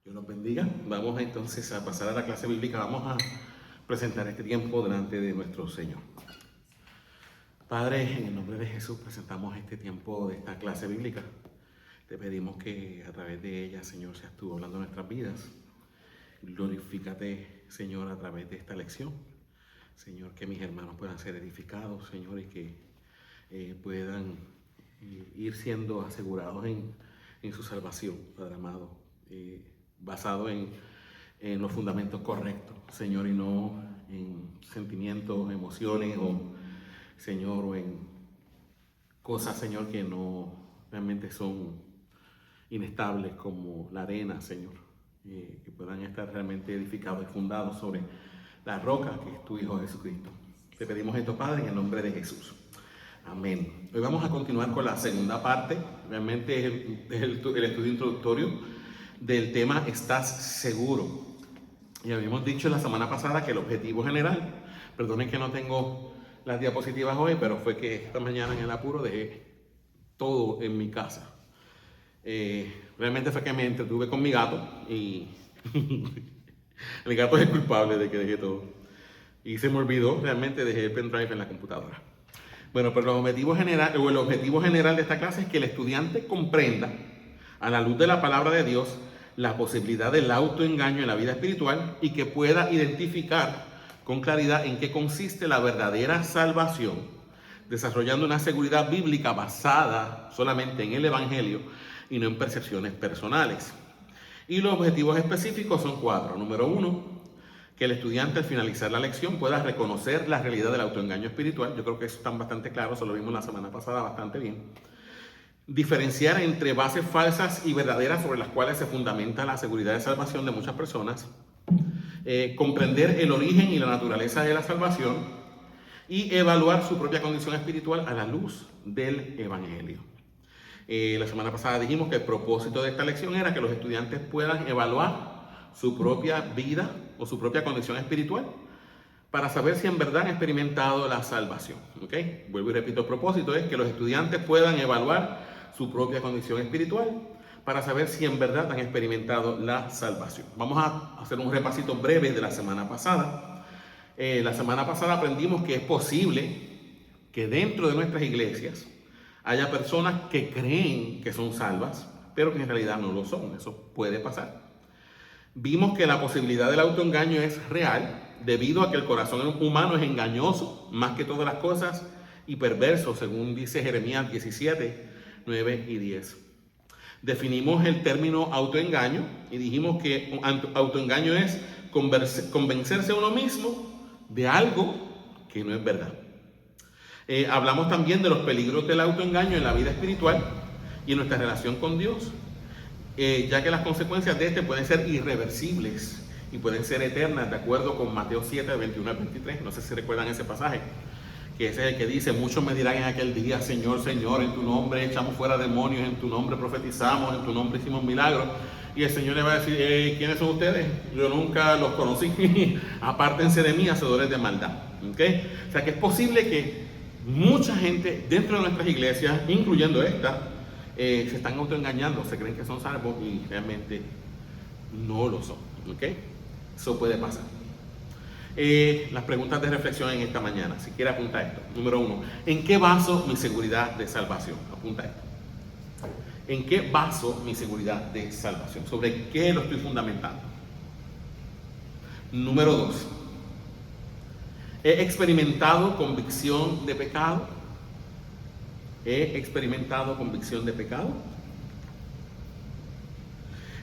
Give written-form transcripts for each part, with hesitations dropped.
Dios los bendiga. Vamos entonces a pasar a la clase bíblica. Vamos a presentar este tiempo delante de nuestro Señor. Padre, en el nombre de Jesús presentamos este tiempo de esta clase bíblica. Te pedimos que a través de ella, Señor, seas tú hablando de nuestras vidas. Glorifícate, Señor, a través de esta lección. Señor, que mis hermanos puedan ser edificados, Señor, y que puedan ir siendo asegurados en su salvación, Padre amado. Basado en los fundamentos correctos, Señor, y no en sentimientos, emociones Señor, o en cosas, Señor, que no realmente son inestables como la arena, Señor, que puedan estar realmente edificados y fundados sobre la roca que es tu Hijo Jesucristo. Te pedimos esto, Padre, en el nombre de Jesús. Amén. Hoy vamos a continuar con la segunda parte, realmente es el estudio introductorio del tema ¿Estás seguro? Y habíamos dicho la semana pasada que el objetivo general, perdonen que no tengo las diapositivas hoy, pero fue que esta mañana en el apuro dejé todo en mi casa. Realmente fue que me entretuve con mi gato y el gato es el culpable de que dejé todo. Y se me olvidó, realmente dejé el pendrive en la computadora. Bueno, pero el objetivo general de esta clase es que el estudiante comprenda, a la luz de la palabra de Dios, la posibilidad del autoengaño en la vida espiritual y que pueda identificar con claridad en qué consiste la verdadera salvación, desarrollando una seguridad bíblica basada solamente en el Evangelio y no en percepciones personales. Y los objetivos específicos son 4. Número 1, que el estudiante al finalizar la lección pueda reconocer la realidad del autoengaño espiritual. Yo creo que eso está bastante claro, eso lo vimos la semana pasada bastante bien. Diferenciar entre bases falsas y verdaderas sobre las cuales se fundamenta la seguridad de salvación de muchas personas, comprender el origen y la naturaleza de la salvación y evaluar su propia condición espiritual a la luz del Evangelio. La semana pasada dijimos que el propósito de esta lección era que los estudiantes puedan evaluar su propia vida o su propia condición espiritual para saber si en verdad han experimentado la salvación. ¿Okay? Vuelvo y repito, el propósito es que los estudiantes puedan evaluar su propia condición espiritual para saber si en verdad han experimentado la salvación. Vamos a hacer un repasito breve de la semana pasada. La semana pasada aprendimos que es posible que dentro de nuestras iglesias haya personas que creen que son salvas, pero que en realidad no lo son. Eso puede pasar. Vimos que la posibilidad del autoengaño es real debido a que el corazón humano es engañoso más que todas las cosas y perverso, según dice Jeremías 17, 9 y 10. Definimos el término autoengaño y dijimos que autoengaño es convencerse a uno mismo de algo que no es verdad. Hablamos también de los peligros del autoengaño en la vida espiritual y en nuestra relación con Dios, ya que las consecuencias de este pueden ser irreversibles y pueden ser eternas, de acuerdo con Mateo 7, 21 al 23. No sé si recuerdan ese pasaje, que ese es el que dice: muchos me dirán en aquel día, Señor, Señor, en tu nombre echamos fuera demonios, en tu nombre profetizamos, en tu nombre hicimos milagros. Y el Señor le va a decir: ¿quiénes son ustedes? Yo nunca los conocí, apártense de mí, hacedores de maldad. ¿Okay? O sea que es posible que mucha gente dentro de nuestras iglesias, incluyendo esta, se están autoengañando, se creen que son salvos y realmente no lo son. ¿Okay? Eso puede pasar. Las preguntas de reflexión en esta mañana. Si quiere apunta esto. Número 1. ¿En qué baso mi seguridad de salvación? Apunta esto. ¿En qué baso mi seguridad de salvación? ¿Sobre qué lo estoy fundamentando? Número 2. ¿He experimentado convicción de pecado? ¿He experimentado convicción de pecado?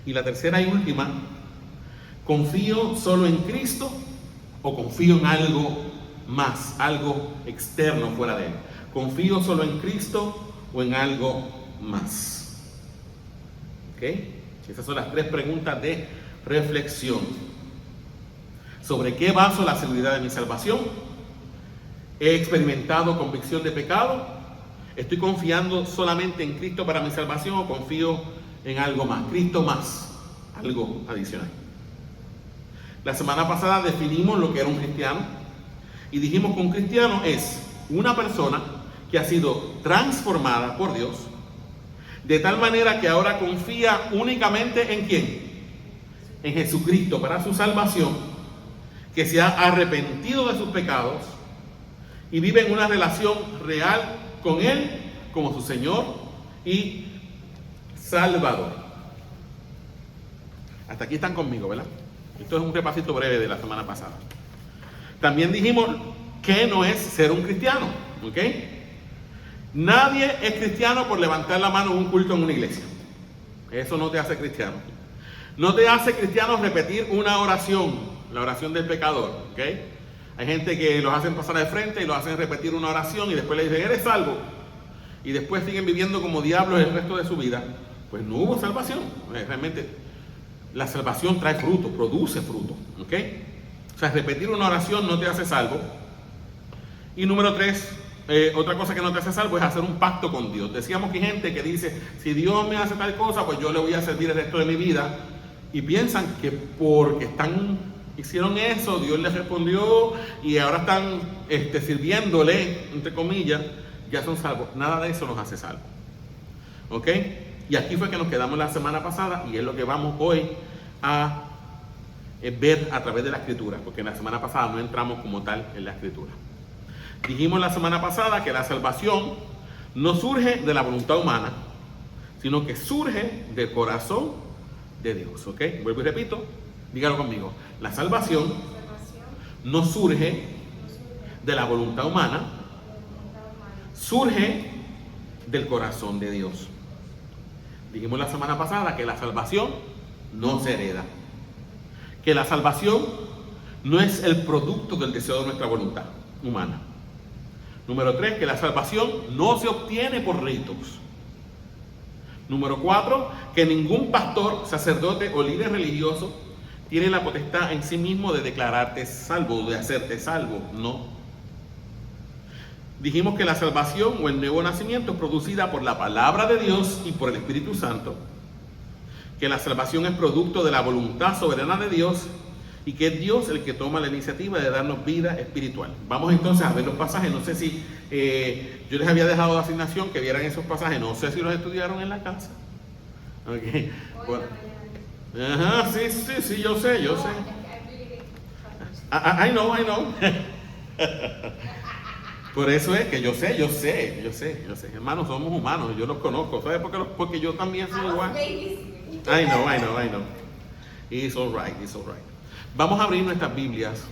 Y la tercera y última, ¿confío solo en Cristo o confío en algo más, algo externo fuera de Él? ¿Confío solo en Cristo o en algo más? ¿Ok? Esas son las 3 preguntas de reflexión. ¿Sobre qué baso la seguridad de mi salvación? ¿He experimentado convicción de pecado? ¿Estoy confiando solamente en Cristo para mi salvación o confío en algo más? Cristo más, algo adicional. La semana pasada definimos lo que era un cristiano y dijimos que un cristiano es una persona que ha sido transformada por Dios de tal manera que ahora confía únicamente ¿en quién? En Jesucristo para su salvación, que se ha arrepentido de sus pecados y vive en una relación real con Él como su Señor y Salvador. Hasta aquí están conmigo, ¿verdad? Esto es un repasito breve de la semana pasada. También dijimos que no es ser un cristiano, ¿ok? Nadie es cristiano por levantar la mano en un culto en una iglesia. Eso no te hace cristiano. No te hace cristiano repetir una oración, la oración del pecador, ¿ok? Hay gente que los hacen pasar de frente y los hacen repetir una oración y después le dicen, eres salvo. Y después siguen viviendo como diablos el resto de su vida. Pues no hubo salvación. Realmente la salvación trae fruto, produce fruto, ¿ok? O sea, repetir una oración no te hace salvo. Y número 3, otra cosa que no te hace salvo es hacer un pacto con Dios. Decíamos que hay gente que dice, si Dios me hace tal cosa, pues yo le voy a servir el resto de mi vida. Y piensan que porque hicieron eso, Dios les respondió y ahora están sirviéndole, entre comillas, ya son salvos. Nada de eso nos hace salvos. ¿Ok? Y aquí fue que nos quedamos la semana pasada y es lo que vamos hoy a ver a través de la Escritura, porque en la semana pasada no entramos como tal en la Escritura. Dijimos la semana pasada que la salvación no surge de la voluntad humana, sino que surge del corazón de Dios. ¿Ok? Vuelvo y repito, dígalo conmigo. La salvación no surge de la voluntad humana, surge del corazón de Dios. Dijimos la semana pasada que la salvación no se hereda, que la salvación no es el producto del deseo de nuestra voluntad humana. Número 3, que la salvación no se obtiene por ritos. Número 4, que ningún pastor, sacerdote o líder religioso tiene la potestad en sí mismo de declararte salvo, de hacerte salvo. No. Dijimos que la salvación o el nuevo nacimiento es producida por la palabra de Dios y por el Espíritu Santo, que la salvación es producto de la voluntad soberana de Dios y que es Dios el que toma la iniciativa de darnos vida espiritual. Vamos entonces a ver los pasajes. No sé si yo les había dejado de asignación que vieran esos pasajes, no sé si los estudiaron en la casa. Okay. Bueno. Ajá, sí, yo sé. I know. Por eso es que yo sé. Hermanos, somos humanos, yo los conozco. ¿Sabes por qué? Porque yo también soy igual. I know. It's all right. Vamos a abrir nuestras Biblias.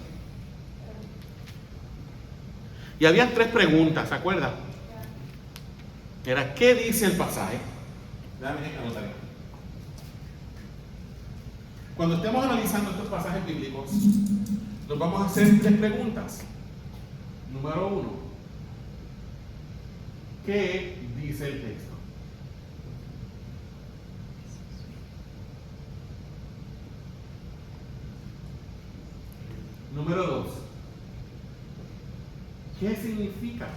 Y había 3 preguntas, ¿se acuerdan? Era, ¿qué dice el pasaje? Déjame anotar. Cuando estemos analizando estos pasajes bíblicos, nos vamos a hacer 3 preguntas. Número 1, ¿qué dice el texto? Número 2, ¿qué significa?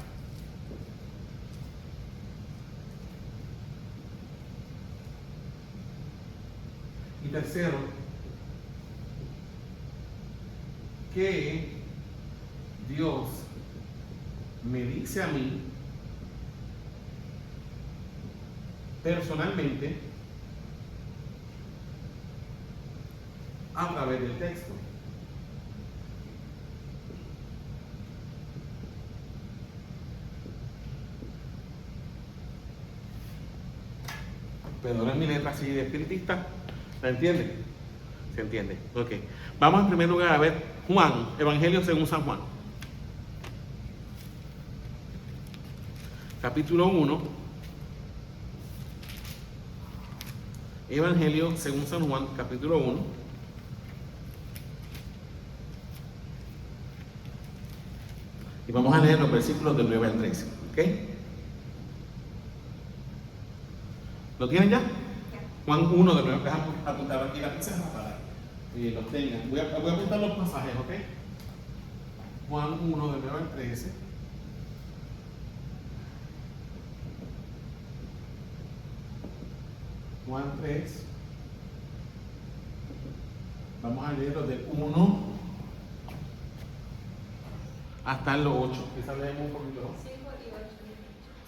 Y tercero, ¿qué Dios me dice a mí personalmente a través del texto? Perdonen mi letra así de espiritista. ¿La entienden? ¿Se entiende? Ok. Vamos en primer lugar a ver Juan, Evangelio según San Juan. Capítulo 1. Evangelio según San Juan, capítulo 1. Y vamos a leer los versículos del 9 al 13. ¿Ok? ¿Lo tienen ya? Juan 1 del 9. Déjame apuntar aquí la pizarra para que los tengan. Voy a apuntar los pasajes, ¿ok? Juan 1 del 9 al 13. Juan 3. Vamos a leer los del 1 hasta los 8. Quizás leemos un poquito. 5 y 8.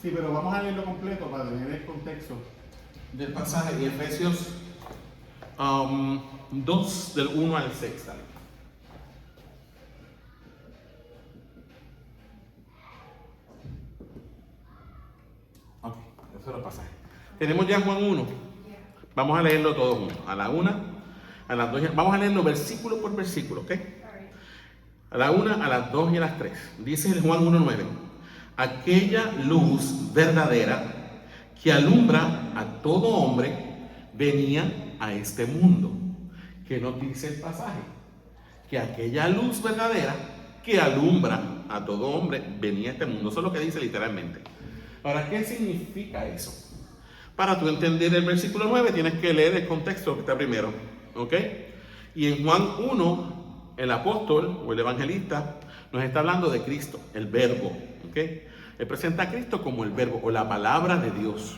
Sí, pero vamos a leerlo completo para tener el contexto del pasaje de Efesios 2 del 1 al 6. Ok, eso es el pasaje. Tenemos ya Juan 1. Vamos a leerlo todo juntos. A la 1, a las 2. Vamos a leerlo versículo por versículo, ¿ok? A la 1, a las 2 y a las 3. Dice el Juan 1:9. Aquella luz verdadera que alumbra a todo hombre venía a este mundo. ¿Qué nos dice el pasaje? Que aquella luz verdadera que alumbra a todo hombre venía a este mundo. Eso es lo que dice literalmente. Ahora, ¿qué significa eso? Para tú entender el versículo 9 tienes que leer el contexto que está primero, ¿ok? Y en Juan 1, el apóstol o el evangelista nos está hablando de Cristo, el verbo, ¿ok? Él presenta a Cristo como el verbo o la palabra de Dios,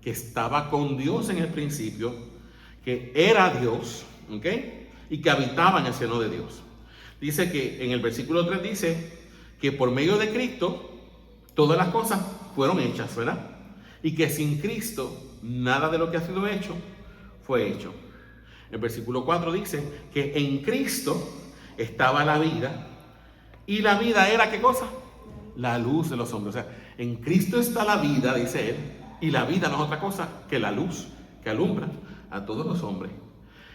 que estaba con Dios en el principio, que era Dios, ¿ok? Y que habitaba en el seno de Dios. Dice que en el versículo 3 dice que por medio de Cristo todas las cosas fueron hechas, ¿verdad? Y que sin Cristo nada de lo que ha sido hecho fue hecho. El versículo 4 dice que en Cristo estaba la vida y la vida era ¿qué cosa? La luz de los hombres. O sea, en Cristo está la vida, dice él, y la vida no es otra cosa que la luz que alumbra a todos los hombres.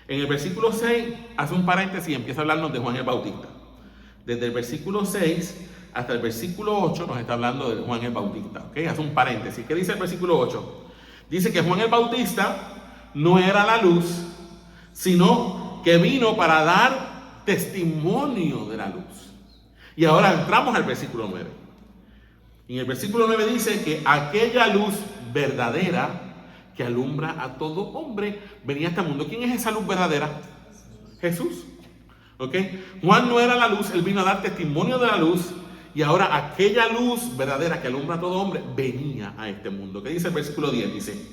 En el versículo 6 hace un paréntesis y empieza a hablarnos de Juan el Bautista. Desde el versículo 6 hasta el versículo 8 nos está hablando de Juan el Bautista. ¿Okay? Hace un paréntesis. ¿Qué dice el versículo 8? Dice que Juan el Bautista no era la luz, sino que vino para dar testimonio de la luz. Y ahora entramos al versículo 9. Y en el versículo 9 dice que aquella luz verdadera que alumbra a todo hombre venía a este mundo. ¿Quién es esa luz verdadera? Jesús. ¿Ok? Juan no era la luz, él vino a dar testimonio de la luz. Y ahora aquella luz verdadera que alumbra a todo hombre venía a este mundo. ¿Qué dice el versículo 10? Dice,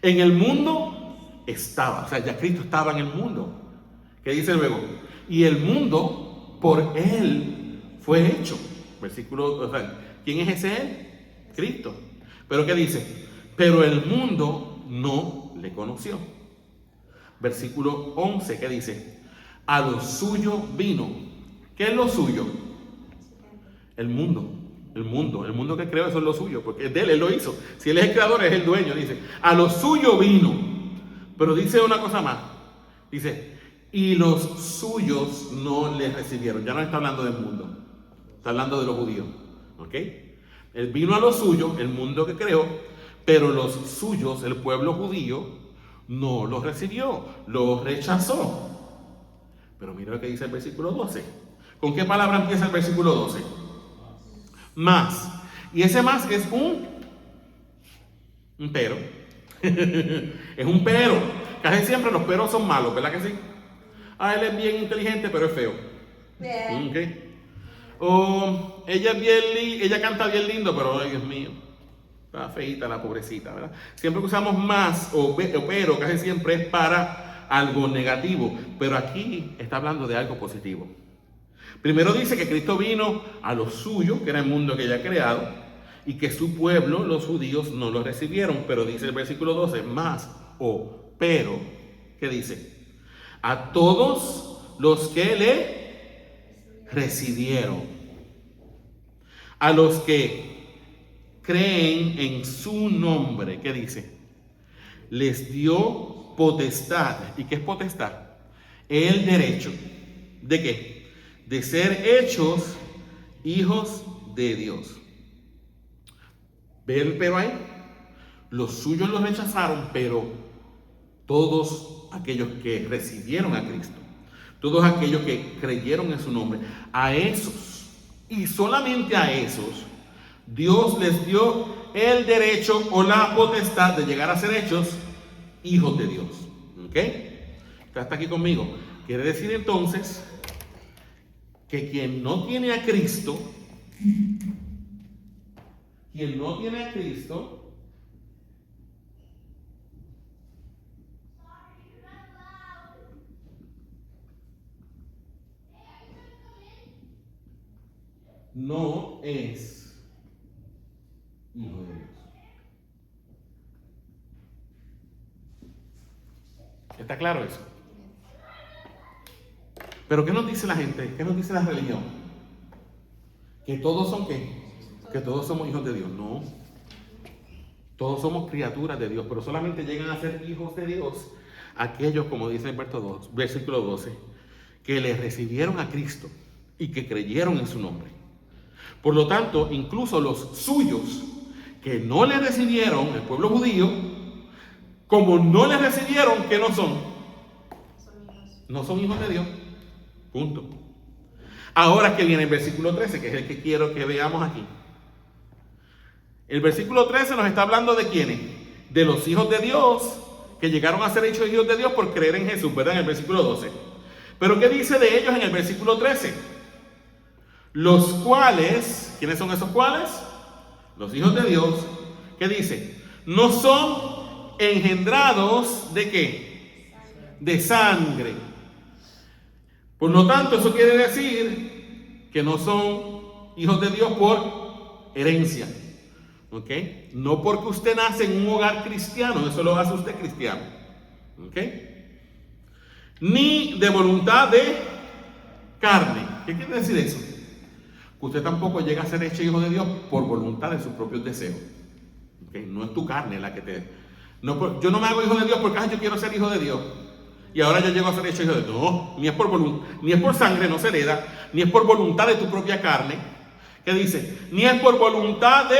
en el mundo estaba, o sea, ya Cristo estaba en el mundo. ¿Qué dice luego? Y el mundo por él fue hecho. Versículo, o sea, ¿quién es ese él? Cristo. ¿Pero qué dice? Pero el mundo no le conoció. Versículo 11, ¿qué dice? A lo suyo vino. ¿Qué es lo suyo? El mundo. El mundo que creó, eso es lo suyo, porque es de él, él lo hizo. Si él es el creador, es el dueño, dice. A lo suyo vino. Pero dice una cosa más. Dice, y los suyos no le recibieron. Ya no está hablando del mundo. Está hablando de los judíos. ¿Ok? Él vino a lo suyo, el mundo que creó, pero los suyos, el pueblo judío, no los recibió, los rechazó. Pero mira lo que dice el versículo 12. ¿Con qué palabra empieza el versículo 12? Más. Y ese más es un pero. Es un pero. Casi siempre los peros son malos, ¿verdad que sí? Ah, él es bien inteligente, pero es feo. Okay. O ella es bien ella canta bien lindo, pero ay Dios mío, está feita la pobrecita, ¿verdad? Siempre que usamos más o pero, casi siempre es para algo negativo, pero aquí está hablando de algo positivo. Primero dice que Cristo vino a lo suyo, que era el mundo que ella ha creado, y que su pueblo, los judíos, no lo recibieron. Pero dice el versículo 12, más o pero, ¿qué dice? A todos los que le recibieron, a los que creen en su nombre, ¿qué dice? les dio potestad. ¿Y qué es potestad? El derecho. ¿De qué? De ser hechos hijos de Dios. ¿Ve el pero ahí? Los suyos los rechazaron, pero todos aquellos que recibieron a Cristo, todos aquellos que creyeron en su nombre, a esos, y solamente a esos, Dios les dio el derecho o la potestad de llegar a ser hechos hijos de Dios. ¿Ok? Está aquí conmigo. Quiere decir entonces que quien no tiene a Cristo, no es hijo de Dios. ¿Está claro eso? Pero ¿qué nos dice la gente? ¿Qué nos dice la religión? ¿Que todos son qué? Que todos somos hijos de Dios. No. Todos somos criaturas de Dios, pero solamente llegan a ser hijos de Dios aquellos, como dice el versículo 12, que le recibieron a Cristo y que creyeron en su nombre. Por lo tanto, incluso los suyos que no le recibieron, el pueblo judío, como no le recibieron, ¿qué no son? No son hijos de Dios. Punto. Ahora que viene el versículo 13, que es el que quiero que veamos aquí. El versículo 13 nos está hablando de quiénes, de los hijos de Dios, que llegaron a ser hechos hijos de Dios por creer en Jesús, ¿verdad? En el versículo 12. Pero ¿qué dice de ellos en el versículo 13? Los cuales, ¿quiénes son esos cuales? Los hijos de Dios. ¿Qué dice? No son engendrados ¿de qué? De sangre. Por lo tanto, eso quiere decir que no son hijos de Dios por herencia. ¿Ok? No porque usted nace en un hogar cristiano, eso lo hace usted cristiano. ¿Ok? Ni de voluntad de carne. ¿Qué quiere decir eso? Que usted tampoco llega a ser hecho hijo de Dios por voluntad de sus propios deseos. ¿Ok? No es tu carne la que te... No, yo no me hago hijo de Dios porque yo quiero ser hijo de Dios. Y ahora yo llego a ser hecho hijo de Dios. No, ni es por voluntad, ni es por sangre, no se hereda, ni es por voluntad de tu propia carne. ¿Qué dice? Ni es por voluntad de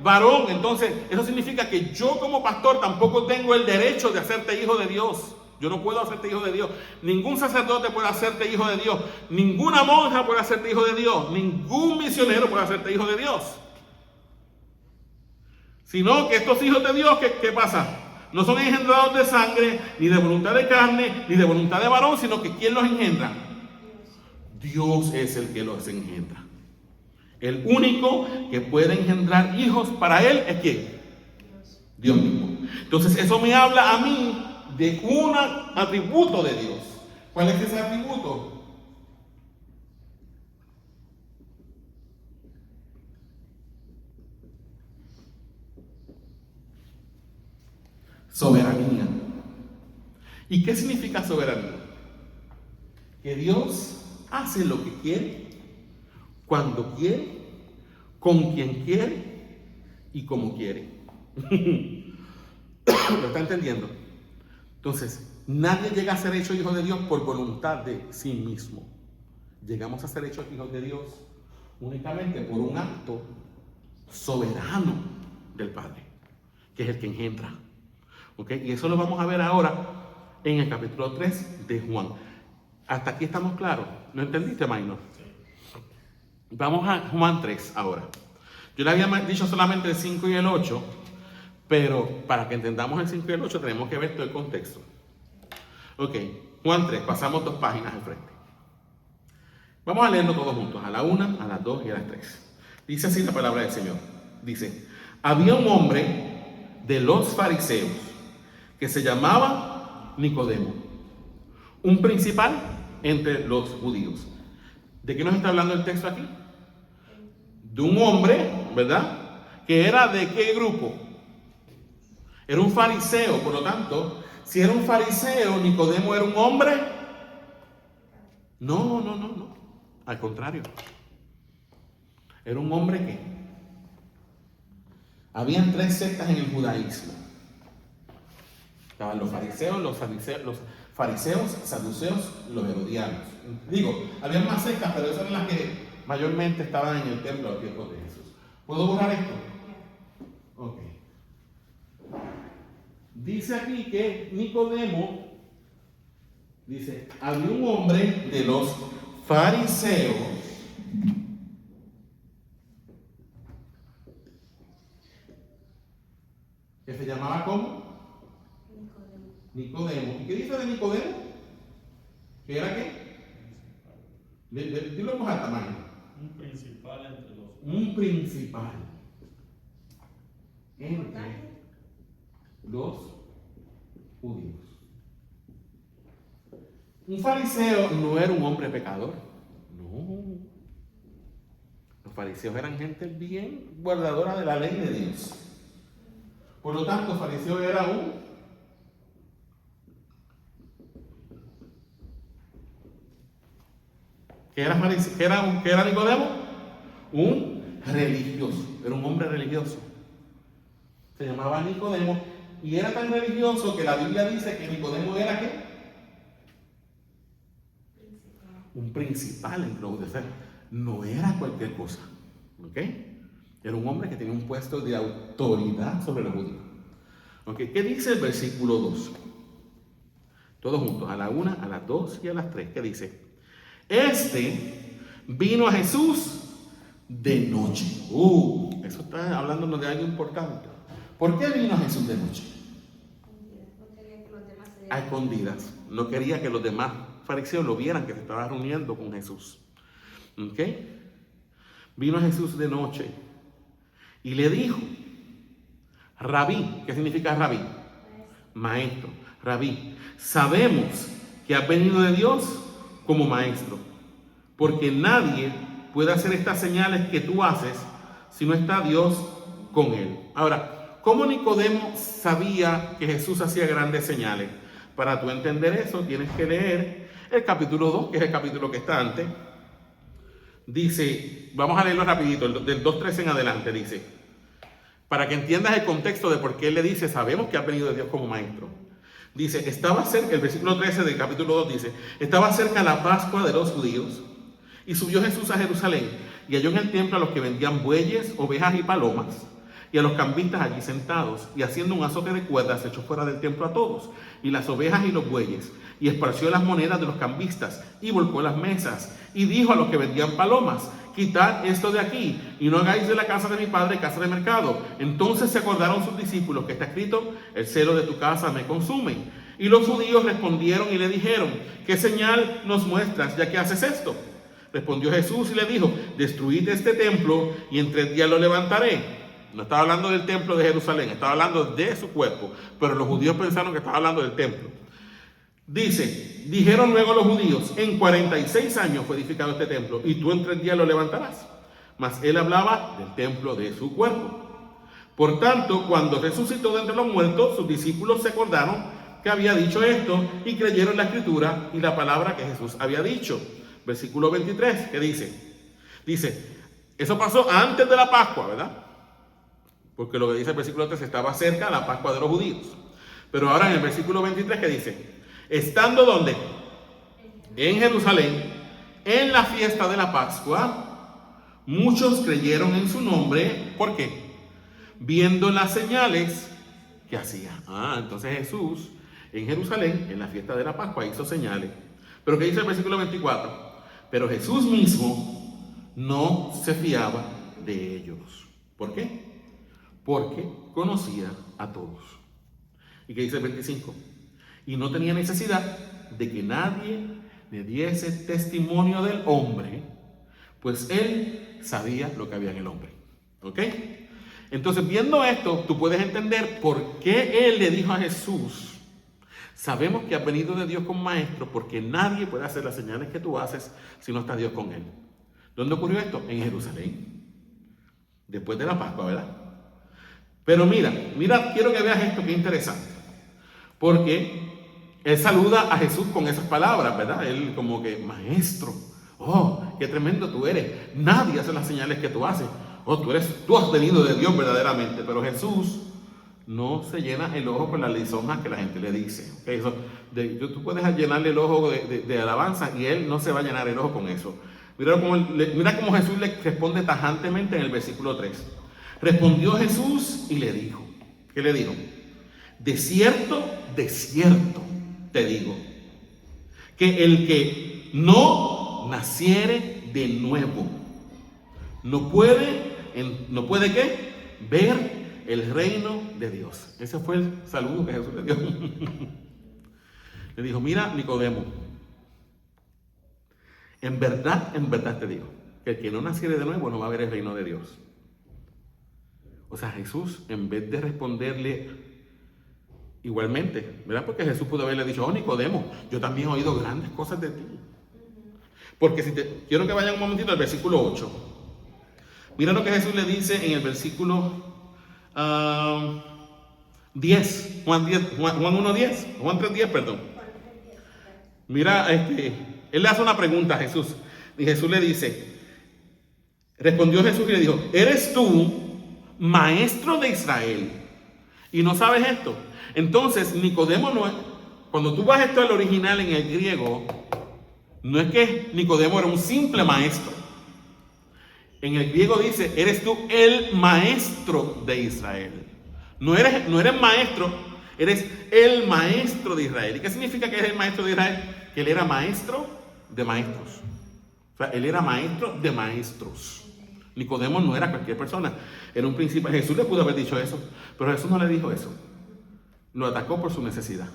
varón. Entonces, eso significa que yo como pastor tampoco tengo el derecho de hacerte hijo de Dios. Yo no puedo hacerte hijo de Dios. Ningún sacerdote puede hacerte hijo de Dios. Ninguna monja puede hacerte hijo de Dios. Ningún misionero puede hacerte hijo de Dios. Sino que estos hijos de Dios, ¿qué pasa? No son engendrados de sangre, ni de voluntad de carne, ni de voluntad de varón, sino que ¿quién los engendra? Dios es el que los engendra. El único que puede engendrar hijos para él es ¿quién? Dios mismo. Entonces eso me habla a mí de un atributo de Dios. ¿Cuál es ese atributo? Soberanía. ¿Y qué significa soberanía? Que Dios hace lo que quiere, cuando quiere, con quien quiere y como quiere. ¿Lo está entendiendo? Entonces, nadie llega a ser hecho hijo de Dios por voluntad de sí mismo. Llegamos a ser hechos hijos de Dios únicamente por un acto soberano del Padre, que es el que engendra. ¿Ok? Y eso lo vamos a ver ahora en el capítulo 3 de Juan. Hasta aquí estamos claros. ¿No entendiste, Maynor? Vamos a Juan 3 ahora. Yo le había dicho solamente el 5 y el 8, pero para que entendamos el 5 y el 8 tenemos que ver todo el contexto. Ok, Juan 3, pasamos 2 páginas al frente. Vamos a leerlo todos juntos, a la 1, a las 2 y a las 3. Dice así la palabra del Señor. Dice, había un hombre de los fariseos que se llamaba Nicodemo, un principal entre los judíos. ¿De qué nos está hablando el texto aquí? De un hombre, ¿verdad? Que era ¿de qué grupo? Era un fariseo, por lo tanto, si era un fariseo, Nicodemo era un hombre. No. Al contrario. Era un hombre que... Habían 3 sectas en el judaísmo. Estaban los fariseos, saduceos y los herodianos. Digo, había más sectas, pero esas eran las que mayormente estaban en el templo a tiempos de Jesús. ¿Puedo borrar esto? Ok. Dice aquí que Nicodemo, dice, había un hombre de los fariseos que se llamaba ¿cómo? Nicodemo. ¿Y qué dice de Nicodemo? ¿Qué era qué? Dilo en voz alta, Mario. Un principal entre los Un principal entre los judíos. Un fariseo no era un hombre pecador. No. Los fariseos eran gente bien guardadora de la ley de Dios. Por lo tanto, fariseo era un ¿qué era fariseo? ¿Qué era Nicodemo? Un religioso. Era un hombre religioso. Se llamaba Nicodemo y era tan religioso que la Biblia dice que Nicodemo era ¿qué? Un principal entre los judíos. No era cualquier cosa. ¿Ok? Era un hombre que tenía un puesto de autoridad sobre los judíos. ¿Ok? ¿Qué dice el versículo 2? Todos juntos, a la 1, a las 2 y a las 3. ¿Qué dice? Este vino a Jesús de noche. Eso está hablándonos de algo importante. ¿Por qué vino a Jesús de noche? A escondidas. No quería que los demás fariseos lo vieran que se estaba reuniendo con Jesús. ¿Ok? Vino a Jesús de noche y le dijo, Rabí, ¿qué significa Rabí? Maestro, Rabí, sabemos que has venido de Dios como maestro, porque nadie puede hacer estas señales que tú haces si no está Dios con él. Ahora, ¿cómo Nicodemo sabía que Jesús hacía grandes señales? Para tú entender eso, tienes que leer el capítulo 2, que es el capítulo que está antes. Dice, vamos a leerlo rapidito, del 2.13 en adelante, dice, para que entiendas el contexto de por qué él le dice, sabemos que has venido de Dios como maestro. Dice, estaba cerca, el versículo 13 del capítulo 2 dice, estaba cerca la Pascua de los judíos, y subió Jesús a Jerusalén, y halló en el templo a los que vendían bueyes, ovejas y palomas, y a los cambistas allí sentados, y haciendo un azote de cuerdas echó fuera del templo a todos, y las ovejas y los bueyes, y esparció las monedas de los cambistas, y volcó las mesas, y dijo a los que vendían palomas, quitad esto de aquí, y no hagáis de la casa de mi padre casa de mercado. Entonces se acordaron sus discípulos que está escrito, el celo de tu casa me consume. Y los judíos respondieron y le dijeron, ¿qué señal nos muestras ya que haces esto? Respondió Jesús y le dijo, destruid este templo y en 3 días lo levantaré. No estaba hablando del templo de Jerusalén, estaba hablando de su cuerpo, pero los judíos pensaron que estaba hablando del templo. Dice, dijeron luego los judíos, en 46 años fue edificado este templo, y tú en 3 días lo levantarás. Mas él hablaba del templo de su cuerpo. Por tanto, cuando resucitó de entre los muertos, sus discípulos se acordaron que había dicho esto, y creyeron la escritura y la palabra que Jesús había dicho. Versículo 23, ¿qué dice? Dice, eso pasó antes de la Pascua, ¿verdad? Porque lo que dice el versículo 3, estaba cerca la Pascua de los judíos. Pero ahora en el versículo 23, ¿qué dice? Estando ¿dónde? En Jerusalén, en la fiesta de la Pascua, muchos creyeron en su nombre. ¿Por qué? Viendo las señales que hacía. Entonces Jesús en Jerusalén, en la fiesta de la Pascua, hizo señales. Pero ¿qué dice el versículo 24? Pero Jesús mismo no se fiaba de ellos. ¿Por qué? Porque conocía a todos. ¿Y qué dice el 25? Y no tenía necesidad de que nadie le diese testimonio del hombre, pues él sabía lo que había en el hombre. ¿Ok? Entonces, viendo esto, tú puedes entender por qué él le dijo a Jesús, sabemos que has venido de Dios como maestro, porque nadie puede hacer las señales que tú haces si no está Dios con él. ¿Dónde ocurrió esto? En Jerusalén. Después de la Pascua, ¿verdad? Pero mira, quiero que veas esto que es interesante. Porque él saluda a Jesús con esas palabras, ¿verdad? Él como que, maestro, qué tremendo tú eres. Nadie hace las señales que tú haces. Tú has venido de Dios verdaderamente. Pero Jesús no se llena el ojo con las lisonjas que la gente le dice. ¿Okay? Tú puedes llenarle el ojo de alabanza y él no se va a llenar el ojo con eso. Mira cómo Jesús le responde tajantemente en el versículo 3. Respondió Jesús y le dijo, ¿qué le dijo? De cierto te digo, que el que no naciere de nuevo, no puede ¿qué? Ver el reino de Dios. Ese fue el saludo que Jesús le dio. Le dijo, mira, Nicodemo, en verdad te digo, que el que no naciere de nuevo no va a ver el reino de Dios. O sea, Jesús, en vez de responderle igualmente, ¿verdad? Porque Jesús pudo haberle dicho, oh Nicodemo, yo también he oído grandes cosas de ti. Porque quiero que vayan un momentito al versículo 8. Mira lo que Jesús le dice en el versículo 10, Juan 1:10, Juan 3:10, perdón. Mira, él le hace una pregunta a Jesús. Y Jesús le dice, respondió Jesús y le dijo, ¿eres tú maestro de Israel y no sabes esto? Entonces, Nicodemo no es, cuando tú vas esto al original en el griego, no es que Nicodemo era un simple maestro. En el griego dice, eres tú el maestro de Israel. No eres maestro, eres el maestro de Israel. ¿Y qué significa que eres el maestro de Israel? Que él era maestro de maestros. O sea, él era maestro de maestros. Nicodemo no era cualquier persona, era un principal. Jesús le pudo haber dicho eso, pero Jesús no le dijo eso. Lo atacó por su necesidad.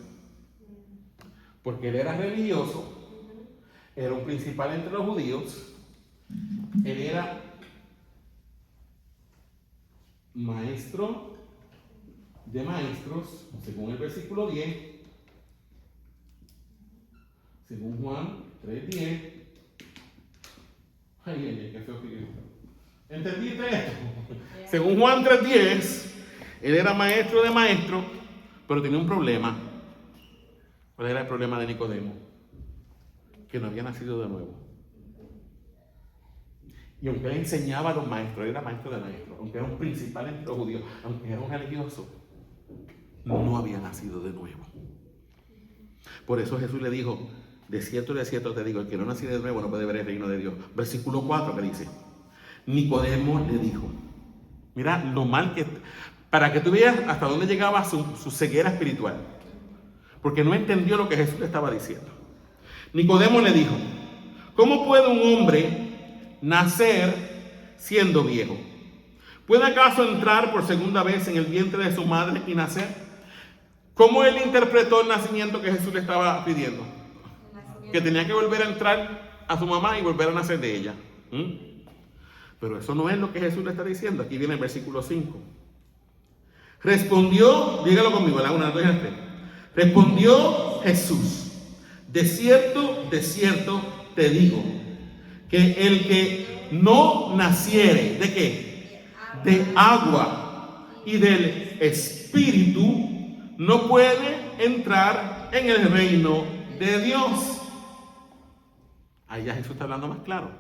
Porque él era religioso, era un principal entre los judíos, él era maestro de maestros, según el versículo 10, según Juan 3:10. Ay, qué feo que ¿entendiste esto? Según Juan 3:10, él era maestro de maestros, pero tenía un problema. ¿Cuál era el problema de Nicodemo? Que no había nacido de nuevo. Y aunque él enseñaba a los maestros, él era maestro de maestros, aunque era un principal entre los judíos, aunque era un religioso, no había nacido de nuevo. Por eso Jesús le dijo, de cierto te digo, el que no nacido de nuevo no puede ver el reino de Dios. Versículo 4 que dice, Nicodemo le dijo, mira lo mal que, para que tú veas hasta dónde llegaba su ceguera espiritual, porque no entendió lo que Jesús le estaba diciendo. Nicodemo le dijo, ¿cómo puede un hombre nacer siendo viejo? ¿Puede acaso entrar por segunda vez en el vientre de su madre y nacer? ¿Cómo él interpretó el nacimiento que Jesús le estaba pidiendo? Que tenía que volver a entrar a su mamá y volver a nacer de ella. Pero eso no es lo que Jesús le está diciendo. Aquí viene el versículo 5. Respondió, dígalo conmigo, la 1, 2 y 3. Respondió Jesús, de cierto te digo, que el que no naciere, ¿de qué? De agua y del Espíritu, no puede entrar en el reino de Dios. Ahí ya Jesús está hablando más claro.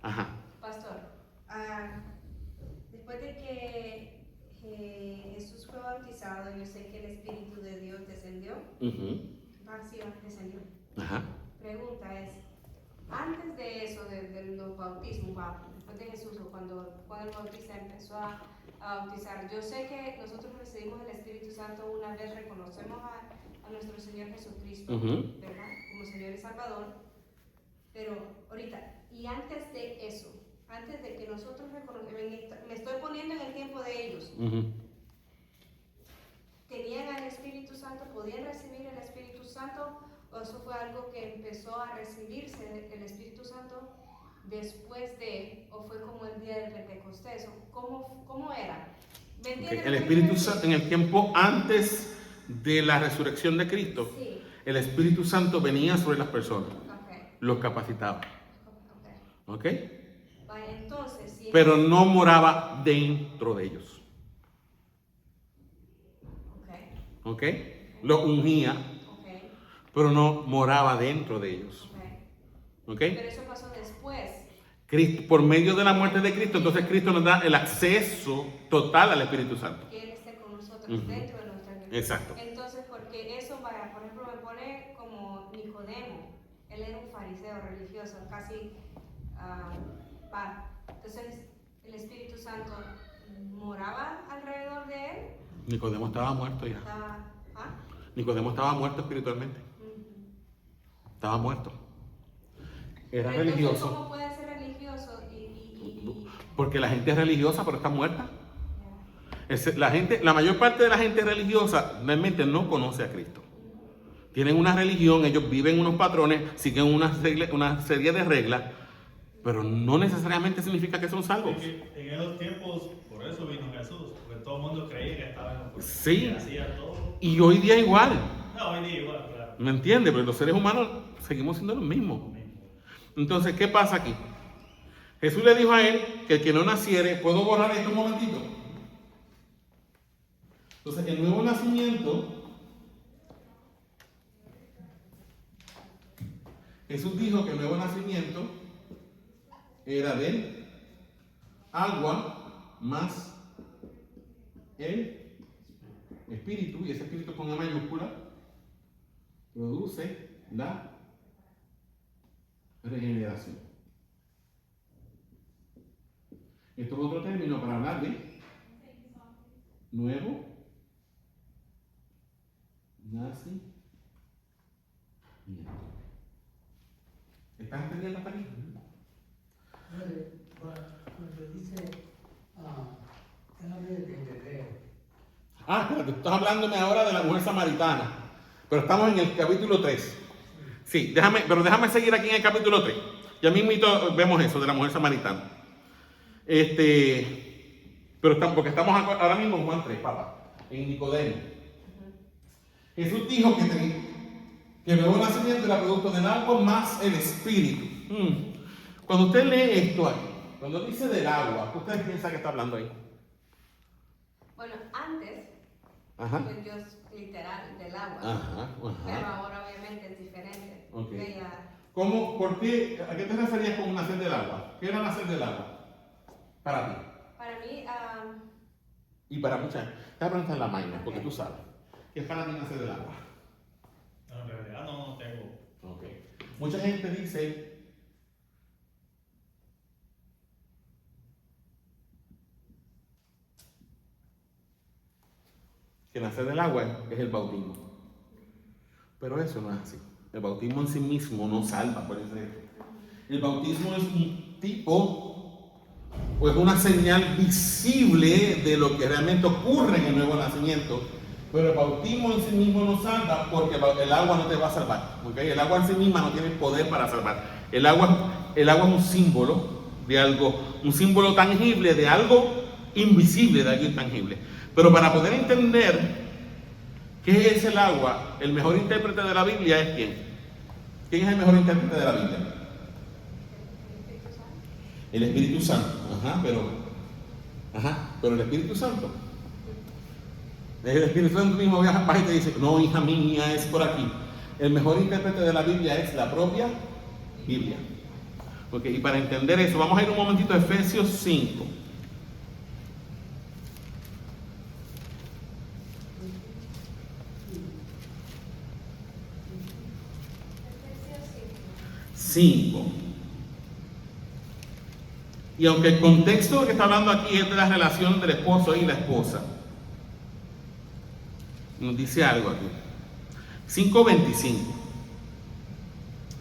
Ajá. Pastor, después de que Jesús fue bautizado, yo sé que el Espíritu de Dios descendió. Descendió. Ajá. Pregunta es, antes de eso, de los bautismos, después de Jesús, o cuando el Bautista empezó a bautizar, yo sé que nosotros recibimos el Espíritu Santo una vez reconocemos a nuestro Señor Jesucristo, ¿verdad? Como Señor y Salvador. Pero ahorita, y antes de eso, antes de que nosotros reconozcamos, me estoy poniendo en el tiempo de ellos, ¿tenían el Espíritu Santo? ¿Podían recibir el Espíritu Santo? ¿O eso fue algo que empezó a recibirse el Espíritu Santo después de, o fue como el día del Pentecostés? ¿Cómo era? ¿Me entiendes? El Espíritu Santo, en el tiempo antes de la resurrección de Cristo, sí, el Espíritu Santo venía sobre las personas, los capacitaba. ¿Ok? Entonces, sí, pero no moraba dentro de ellos. ¿Ok? Lo ungía, pero no moraba dentro de ellos. ¿Ok? Pero eso pasó después. Cristo, por medio de la muerte de Cristo, entonces Cristo nos da el acceso total al Espíritu Santo. Que Él esté con nosotros. nosotros, Ujú. dentro de nuestra religión. Exacto. Entonces, porque eso, vaya, por ejemplo, me pone como Nicodemo. Él era un fariseo religioso, casi entonces el Espíritu Santo moraba alrededor de él. Nicodemo estaba muerto ya. Nicodemo estaba muerto espiritualmente. Estaba muerto. Era Pero religioso. entonces, ¿cómo puede ser religioso Porque la gente es religiosa, pero está muerta. La mayor parte de la gente religiosa realmente no conoce a Cristo. Tienen una religión, ellos viven unos patrones, siguen una serie de reglas, pero no necesariamente significa que son salvos. En esos tiempos, por eso vino Jesús, porque todo el mundo creía que estaba en lo correcto, Sí. que hacía todo. Y hoy día igual. No, hoy día igual, claro. ¿Me entiendes? Pero los seres humanos seguimos siendo los mismos. Entonces, ¿qué pasa aquí? Jesús le dijo a él que el que no naciere, ¿puedo borrar esto un momentito? Entonces, el nuevo nacimiento, Jesús dijo que el nuevo nacimiento era del agua más el espíritu, y ese espíritu con E mayúscula produce la regeneración. Esto es otro término para hablar de nuevo nacimiento. ¿Estás entendiendo hasta aquí? Cuando dice, déjame entender. Espérate, estás hablándome ahora de la mujer samaritana, pero estamos en el capítulo 3. Sí, déjame seguir aquí en el capítulo 3. Ya mismo vemos eso de la mujer samaritana. Porque estamos ahora mismo en Juan 3, papá, en Nicodemo. Jesús dijo que el nuevo nacimiento era producto del agua más el espíritu. Cuando usted lee esto ahí, cuando dice del agua, ¿qué usted piensa que está hablando ahí? Bueno, antes, pues Dios literal del agua. Pero ahora obviamente es diferente. Okay. Ya, ¿Por qué? ¿A qué te referías con nacer del agua? ¿Qué era nacer del agua? Para ti. para mí, Y para muchas. Te voy a preguntar la Mayna, porque tú sabes. ¿Qué es para ti nacer del agua? No, en realidad no tengo. Ok. Mucha gente dice que nacer del agua es el bautismo. Pero eso no es así. El bautismo en sí mismo no salva, por eso. El bautismo es un tipo, o es una señal visible de lo que realmente ocurre en el nuevo nacimiento. Pero el bautismo en sí mismo no salva, porque el agua no te va a salvar. ¿Okay? El agua en sí misma no tiene poder para salvar. El agua es un símbolo de algo, un símbolo tangible de algo invisible, de algo intangible. Pero para poder entender qué es el agua, el mejor intérprete de la Biblia es ¿quién? ¿Quién es el mejor intérprete de la Biblia? El Espíritu Santo. Pero el Espíritu Santo. El Espíritu Santo mismo va y te dice, no, hija mía, es por aquí. El mejor intérprete de la Biblia es la propia Biblia. Y para entender eso, vamos a ir un momentito a Efesios 5. Y aunque el contexto que está hablando aquí es de la relación del esposo y la esposa, nos dice algo aquí. 5:25.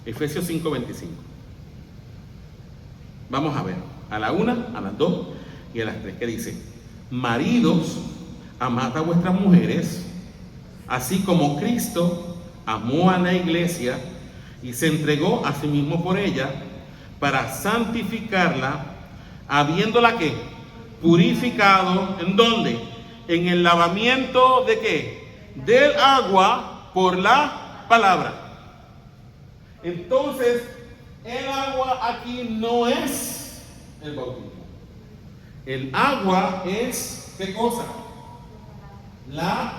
Efesios 5:25. Vamos a ver, a la 1, a las 2 y a las 3, que dice: maridos, amad a vuestras mujeres, así como Cristo amó a la iglesia y se entregó a sí mismo por ella, para santificarla, habiéndola ¿qué? Purificado, ¿en dónde? En el lavamiento de ¿qué? Del agua por la palabra. Entonces, el agua aquí no es el bautismo. El agua es, ¿qué cosa? La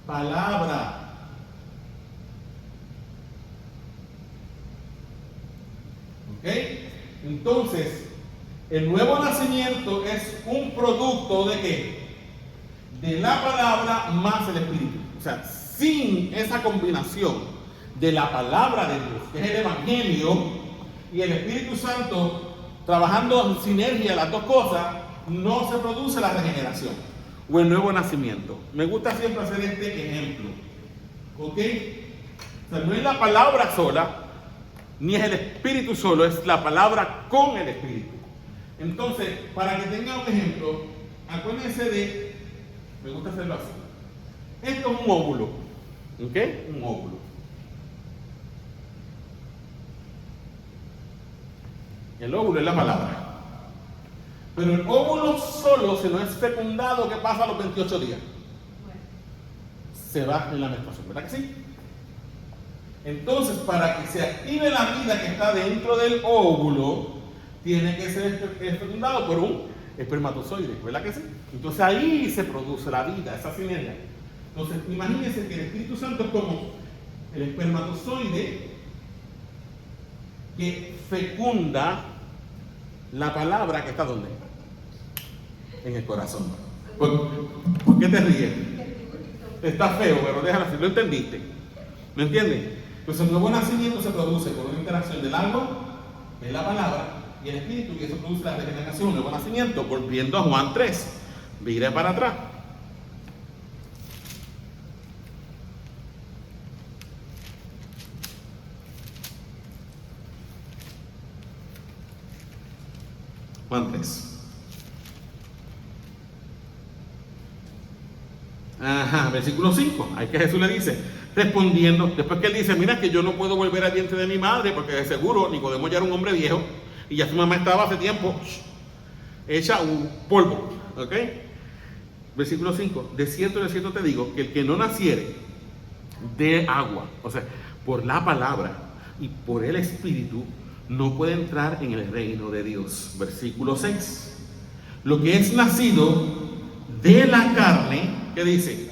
palabra. ¿Ok? Entonces, el nuevo nacimiento es un producto de ¿qué? de la palabra más el Espíritu. O sea, sin esa combinación de la palabra de Dios, que es el Evangelio, y el Espíritu Santo trabajando en sinergia las dos cosas, no se produce la regeneración o el nuevo nacimiento. Me gusta siempre hacer este ejemplo. ¿Ok? O sea, no es la palabra sola, ni es el Espíritu solo, es la palabra con el Espíritu. Entonces, para que tengan un ejemplo, acuérdense de, me gusta hacerlo así. Esto es un óvulo. ¿Ok? Un óvulo. El óvulo es la palabra. Pero el óvulo solo, si no es fecundado, ¿qué pasa a los 28 días? Se va en la menstruación, ¿verdad que sí? Entonces, para que se active la vida que está dentro del óvulo, tiene que ser fecundado por un espermatozoide, ¿verdad que sí? Entonces ahí se produce la vida, esa sinergia. Entonces, imagínense que el Espíritu Santo es como el espermatozoide que fecunda la palabra que está ¿dónde? En el corazón. ¿Por qué te ríes? Está feo, pero déjalo así, lo entendiste. ¿Me entiendes? Pues el nuevo nacimiento se produce por una interacción del alma, de la palabra y el Espíritu, y eso produce la regeneración, el nuevo nacimiento. Volviendo a Juan 3, mire para atrás. Juan 3. Ajá, versículo 5. Ahí que Jesús le dice, respondiendo, después que él dice, mira que yo no puedo volver al vientre de mi madre, porque de seguro Nicodemo ya era un hombre viejo, y ya su mamá estaba hace tiempo hecha un polvo. ¿Ok? Versículo 5. De cierto te digo, que el que no naciere de agua, o sea, por la palabra y por el Espíritu, no puede entrar en el reino de Dios. Versículo 6. Lo que es nacido de la carne, ¿qué dice?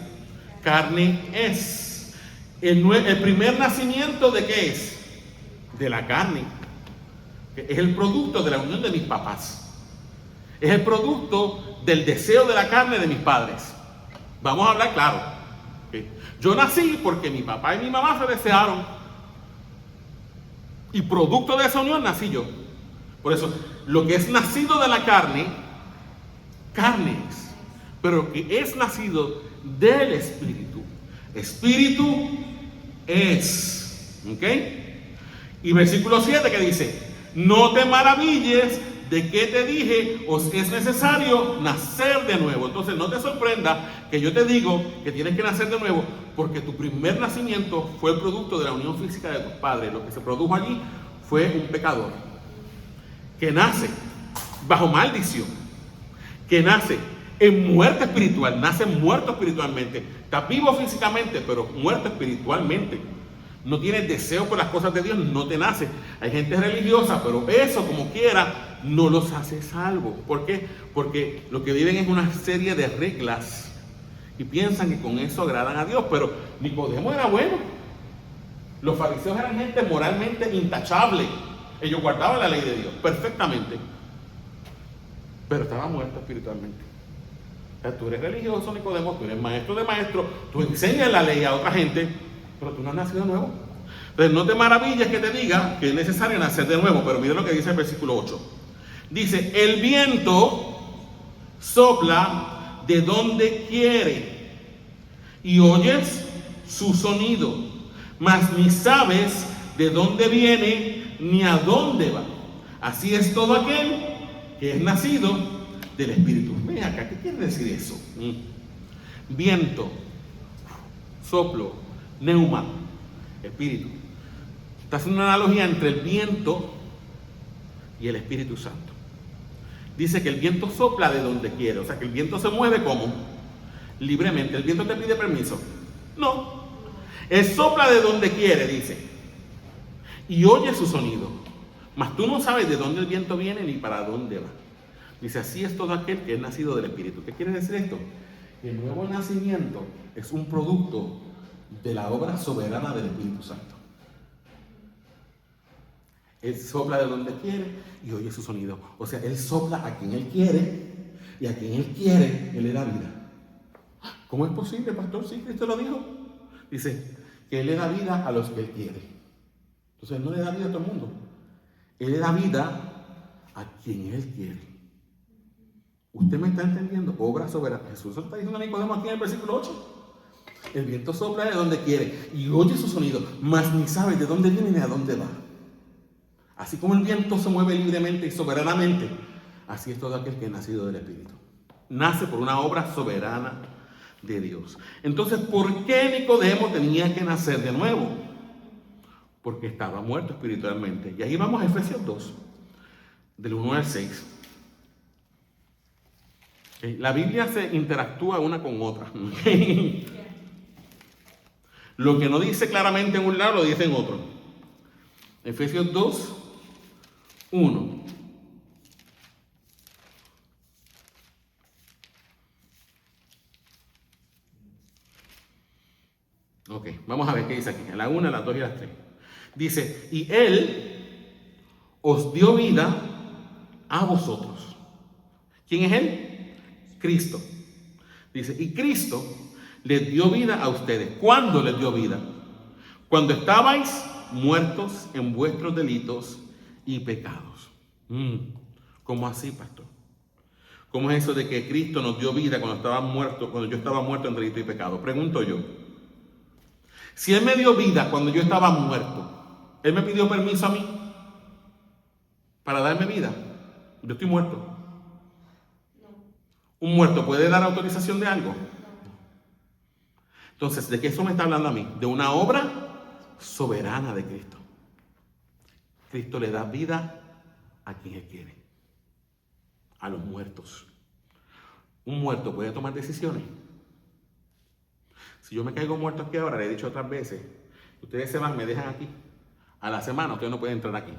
Carne es. El primer nacimiento ¿de qué es? De la carne. Es el producto de la unión de mis papás. Es el producto del deseo de la carne de mis padres. Vamos a hablar claro. ¿Okay? Yo nací porque mi papá y mi mamá se desearon. Y producto de esa unión nací yo. Por eso, lo que es nacido de la carne, carne es. Pero lo que es nacido del Espíritu, Espíritu es. ¿Ok? Y versículo 7 que dice, no te maravilles de que te dije, os es necesario nacer de nuevo. Entonces no te sorprenda que yo te digo que tienes que nacer de nuevo, porque tu primer nacimiento fue el producto de la unión física de tus padres. Lo que se produjo allí fue un pecador que nace bajo maldición, que nace en muerte espiritual, nace muerto espiritualmente, está vivo físicamente, pero muerto espiritualmente. No tienes deseo por las cosas de Dios, no te nace. Hay gente religiosa, pero eso como quiera no los hace salvos. ¿Por qué? Porque lo que viven es una serie de reglas y piensan que con eso agradan a Dios. Pero Nicodemo era bueno. Los fariseos eran gente moralmente intachable. Ellos guardaban la ley de Dios perfectamente, pero estaba muerto espiritualmente. O sea, tú eres religioso, Nicodemo, tú eres maestro de maestros, tú enseñas la ley a otra gente, pero tú no has nacido de nuevo. Entonces no te maravilles que te diga que es necesario nacer de nuevo. Pero mira lo que dice el versículo 8. Dice, el viento sopla de donde quiere y oyes su sonido, mas ni sabes de dónde viene ni a dónde va. Así es todo aquel que es nacido del Espíritu. Ven acá, ¿qué quiere decir eso? Viento, soplo, neuma, Espíritu. Está haciendo una analogía entre el viento y el Espíritu Santo. Dice que el viento sopla de donde quiere, o sea que el viento se mueve como libremente. ¿El viento te pide permiso? No. Él sopla de donde quiere, dice, y oye su sonido, mas tú no sabes de dónde el viento viene ni para dónde va. Dice, así es todo aquel que es nacido del Espíritu. ¿Qué quiere decir esto? Que el nuevo nacimiento es un producto de la obra soberana del Espíritu Santo. Él sopla de donde quiere y oye su sonido. O sea, Él sopla a quien Él quiere, y a quien Él quiere, Él le da vida. ¿Cómo es posible, pastor? Sí, Cristo lo dijo. Dice que Él le da vida a los que Él quiere. Entonces no le da vida a todo el mundo. Él le da vida a quien Él quiere. ¿Usted me está entendiendo? Obra soberana. Jesús lo está diciendo a Nicodemo aquí en el versículo 8. El viento sopla de donde quiere y oye su sonido, mas ni sabe de dónde viene ni a dónde va. Así como el viento se mueve libremente y soberanamente, así es todo aquel que es nacido del Espíritu. Nace por una obra soberana de Dios. Entonces, ¿por qué Nicodemo tenía que nacer de nuevo? Porque estaba muerto espiritualmente. Y ahí vamos a Efesios 2, del 1 al 6. La Biblia se interactúa una con otra. Lo que no dice claramente en un lado, lo dice en otro. Efesios 2, 1. Ok, vamos a ver qué dice aquí. A la 1, a las 2 y a las 3. Dice, y Él os dio vida a vosotros. ¿Quién es Él? Cristo. Dice, y Cristo les dio vida a ustedes. ¿Cuándo les dio vida? Cuando estabais muertos en vuestros delitos y pecados. ¿Cómo así, pastor? ¿Cómo es eso de que Cristo nos dio vida cuando yo estaba muerto en delito y pecado? Pregunto yo. Si Él me dio vida cuando yo estaba muerto, ¿Él me pidió permiso a mí para darme vida? Yo estoy muerto. No, ¿Un muerto puede dar autorización de algo? Entonces, ¿de qué eso me está hablando a mí? De una obra soberana de Cristo. Cristo le da vida a quien Él quiere. A los muertos. Un muerto puede tomar decisiones. Si yo me caigo muerto aquí ahora, le he dicho otras veces, ustedes se van, me dejan aquí. A la semana ustedes no pueden entrar aquí.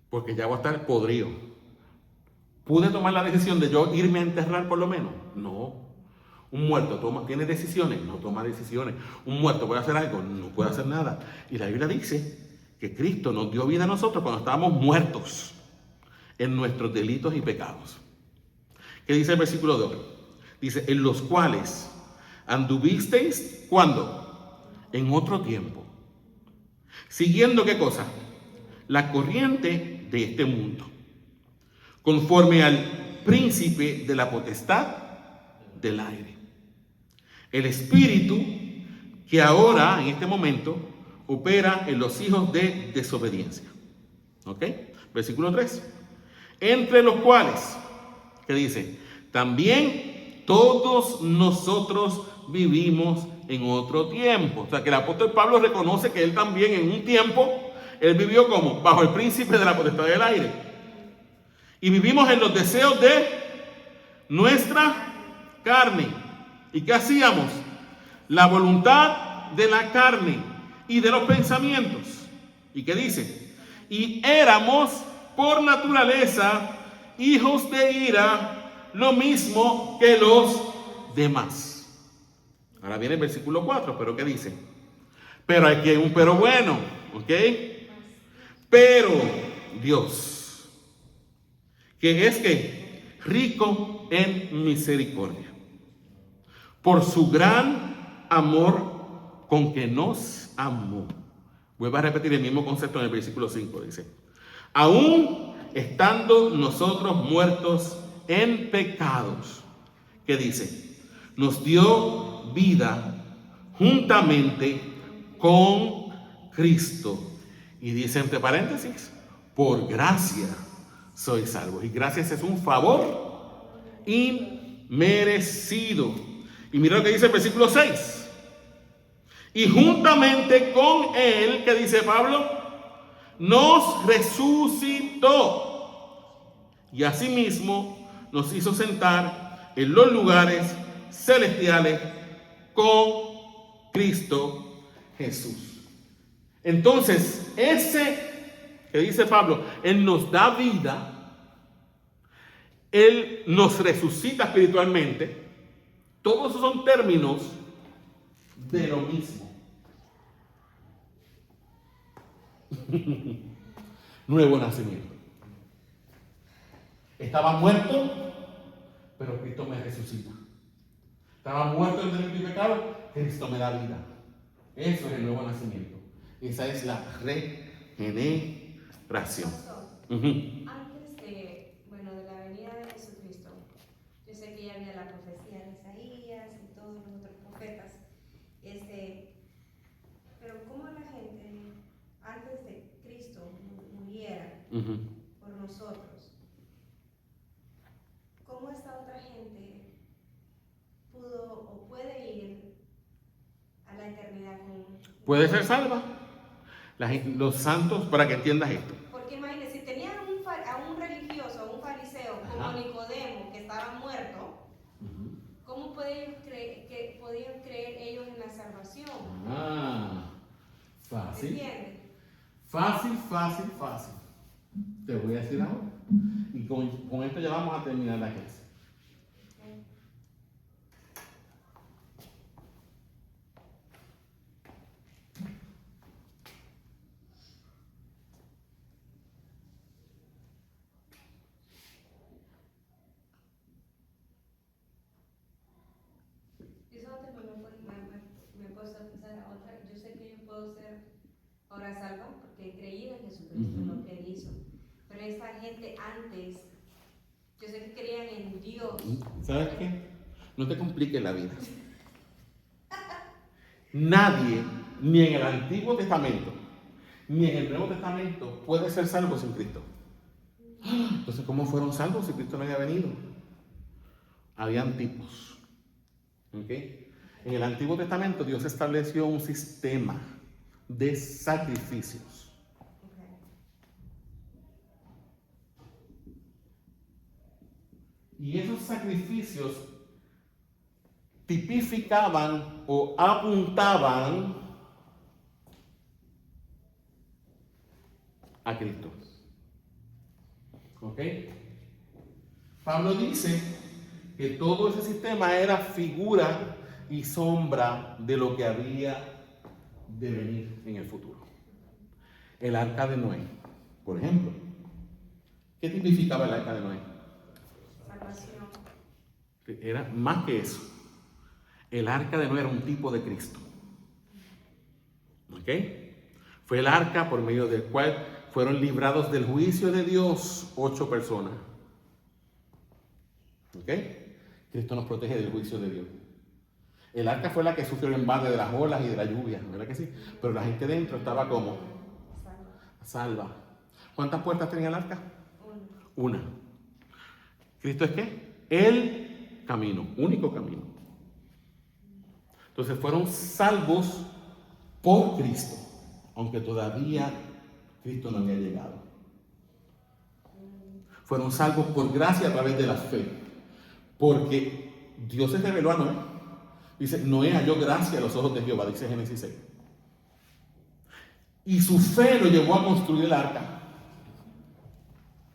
Porque ya voy a estar podrido. ¿Pude tomar la decisión de yo irme a enterrar por lo menos? No. Un muerto tiene decisiones, no toma decisiones. Un muerto puede hacer algo, no puede hacer nada. Y la Biblia dice que Cristo nos dio vida a nosotros cuando estábamos muertos en nuestros delitos y pecados. ¿Qué dice el versículo 2? Dice, en los cuales anduvisteis, ¿cuándo? En otro tiempo. Siguiendo, ¿qué cosa? La corriente de este mundo. Conforme al príncipe de la potestad del aire. El espíritu que ahora, en este momento, opera en los hijos de desobediencia. ¿Ok? Versículo 3. Entre los cuales, ¿qué dice? También todos nosotros vivimos en otro tiempo. O sea, que el apóstol Pablo reconoce que él también en un tiempo, él vivió como bajo el príncipe de la potestad del aire. Y vivimos en los deseos de nuestra carne. ¿Y qué hacíamos? La voluntad de la carne y de los pensamientos. ¿Y qué dice? Y éramos por naturaleza hijos de ira, lo mismo que los demás. Ahora viene el versículo 4, pero ¿qué dice? Pero aquí hay un pero bueno, ¿ok? Pero Dios, que es que rico en misericordia, por su gran amor con que nos amó. Vuelvo a repetir el mismo concepto en el versículo 5, dice, aún estando nosotros muertos en pecados, ¿qué dice? Nos dio vida juntamente con Cristo. Y dice entre paréntesis, por gracia sois salvos. Y gracias es un favor inmerecido. Y mira lo que dice el versículo 6. Y juntamente con Él, ¿qué dice Pablo? Nos resucitó. Y asimismo nos hizo sentar en los lugares celestiales con Cristo Jesús. Entonces, ese que dice Pablo, Él nos da vida, Él nos resucita espiritualmente. Todos esos son términos de lo mismo. Nuevo nacimiento. Estaba muerto, pero Cristo me resucita. Estaba muerto en delito y pecado, Cristo me da vida. Eso es el nuevo nacimiento. Esa es la regeneración. Ujú. Antes de la venida de Jesucristo, yo sé que ya había la profecía de Isaías y todos los otros profetas, pero ¿cómo la gente antes de Cristo muriera Ujú. por nosotros? ¿Cómo esta otra gente pudo o puede ir a la eternidad con... Puede ser salva. Los santos, para que entiendas esto. Porque imagínense, si tenían a un religioso, a un fariseo como Ajá. Nicodemo, que estaba muerto, ¿cómo podían creer ellos en la salvación? Ah, fácil. ¿Entienden? Fácil. Te voy a decir ahora. Y con esto ya vamos a terminar la clase. Eso antes me puedo pensar a otra. Yo sé que yo puedo ser ahora salva porque he creído en Jesucristo, en lo que Él hizo. Pero esta gente antes, yo sé que creían en Dios. ¿Sabes qué? No te compliques la vida. Nadie, ni en el Antiguo Testamento, ni en el Nuevo Testamento, puede ser salvo sin Cristo. Entonces, ¿cómo fueron salvos si Cristo no había venido? Habían tipos. ¿Ok? En el Antiguo Testamento Dios estableció un sistema de sacrificios. Okay. Y esos sacrificios tipificaban o apuntaban a Cristo. ¿Ok? Pablo dice que todo ese sistema era figura y sombra de lo que había de venir en el futuro. El arca de Noé, por ejemplo. ¿Qué tipificaba el arca de Noé? Salvación. Era más que eso. El arca de Noé era un tipo de Cristo. ¿Ok? Fue el arca por medio del cual fueron librados del juicio de Dios 8 personas. ¿Ok? Cristo nos protege del juicio de Dios. El arca fue la que sufrió el embate de las olas y de la lluvia, ¿verdad que sí? Pero la gente dentro estaba como salva. ¿Cuántas puertas tenía el arca? Una. ¿Cristo es qué? El camino, único camino. Entonces fueron salvos por Cristo, aunque todavía Cristo no había llegado. Fueron salvos por gracia a través de la fe, porque Dios se reveló a Noé. Dice, Noé halló gracia a los ojos de Jehová, dice Génesis 6. Y su fe lo llevó a construir el arca.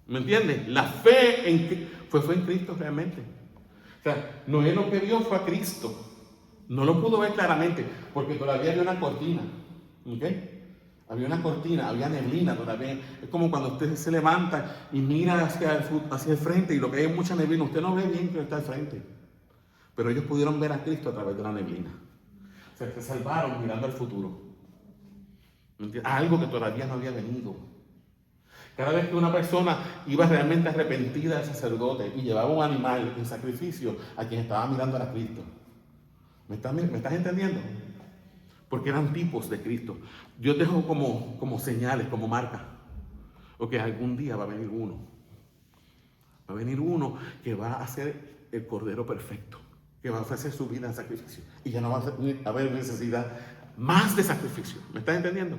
¿Me entiendes? La fe fue en Cristo realmente. O sea, Noé lo que vio fue a Cristo. No lo pudo ver claramente, porque todavía había una cortina. ¿Ok? Había una cortina, había neblina todavía. Es como cuando usted se levanta y mira hacia el frente y lo que hay es mucha neblina. Usted no ve bien que está al frente. Pero ellos pudieron ver a Cristo a través de la neblina. O sea, se salvaron mirando al futuro. Algo que todavía no había venido. Cada vez que una persona iba realmente arrepentida al sacerdote y llevaba un animal en sacrificio, a quien estaba mirando era Cristo. ¿Me estás entendiendo? Porque eran tipos de Cristo. Yo dejo como señales, como marcas. O que algún día va a venir uno. Va a venir uno que va a ser el Cordero perfecto, que va a ofrecer su vida en sacrificio. Y ya no va a haber necesidad más de sacrificio. ¿Me estás entendiendo?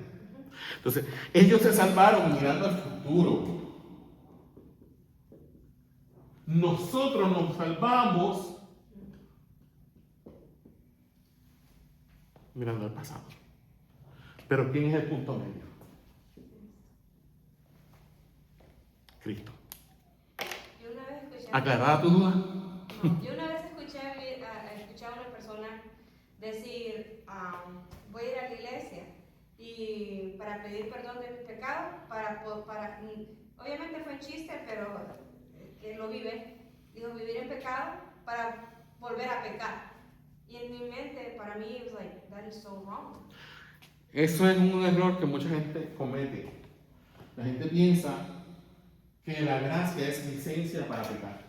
Entonces, ellos se salvaron mirando al futuro. Nosotros nos salvamos mirando al pasado. Pero ¿quién es el punto medio? Cristo. Yo una vez escuché... ¿Aclarada tu duda? No, yo una vez escuché a una persona decir, voy a ir a la iglesia y para pedir perdón de mis pecados, obviamente fue un chiste, pero que lo vive, dijo vivir en pecado para volver a pecar. Y en mi mente, para mí, it was like, that is so wrong. Eso es un error que mucha gente comete. La gente piensa que la gracia es licencia para pecar.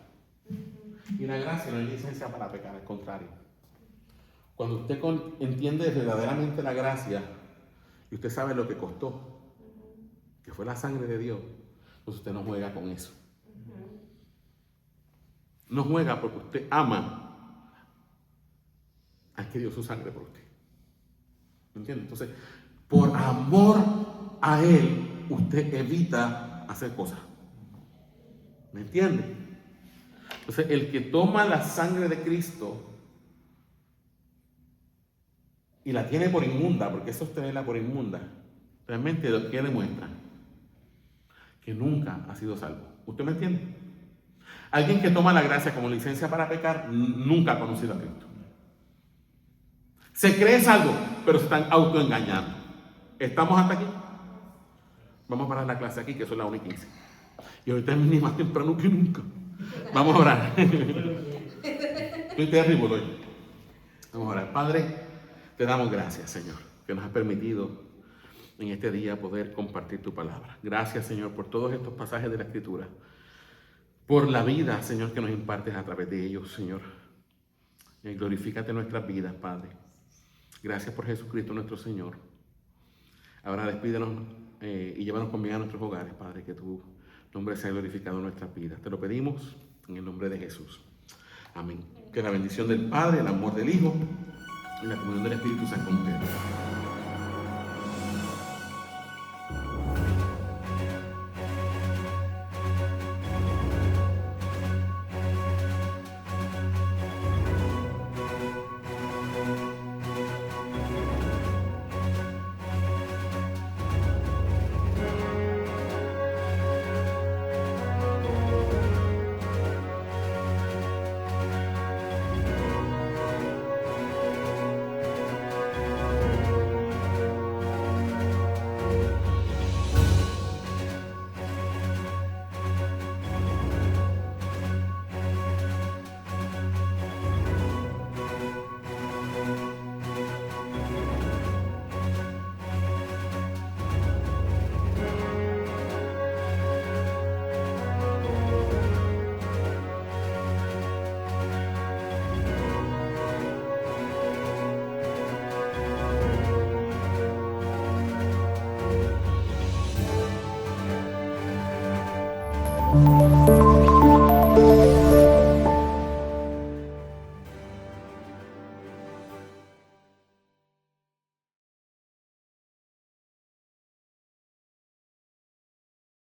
Y la gracia no es licencia para pecar, al contrario. Cuando usted entiende verdaderamente la gracia y usted sabe lo que costó, que fue la sangre de Dios, pues usted no juega con eso. No juega porque usted ama al que dio su sangre por usted. ¿Me entiende? Entonces, por amor a Él, usted evita hacer cosas. ¿Me entiende? Entonces, el que toma la sangre de Cristo y la tiene por inmunda, porque eso es tenerla por inmunda, realmente, ¿qué demuestra? Que nunca ha sido salvo. ¿Usted me entiende? Alguien que toma la gracia como licencia para pecar nunca ha conocido a Cristo. Se cree salvo, pero se están autoengañando. ¿Estamos hasta aquí? Vamos a parar la clase aquí, que son las 1:15. Y ahorita es más temprano que nunca. Vamos a orar. Estoy terrible hoy. Vamos a orar. Padre, te damos gracias, Señor, que nos has permitido en este día poder compartir tu palabra. Gracias, Señor, por todos estos pasajes de la Escritura, por la vida, Señor, que nos impartes a través de ellos, Señor. Glorifícate en nuestras vidas, Padre. Gracias por Jesucristo nuestro Señor. Ahora despídenos y llévanos con bien a nuestros hogares, Padre, que tu nombre sea glorificado en nuestras vidas. Te lo pedimos en el nombre de Jesús. Amén. Que la bendición del Padre, el amor del Hijo y la comunión del Espíritu sean con ustedes.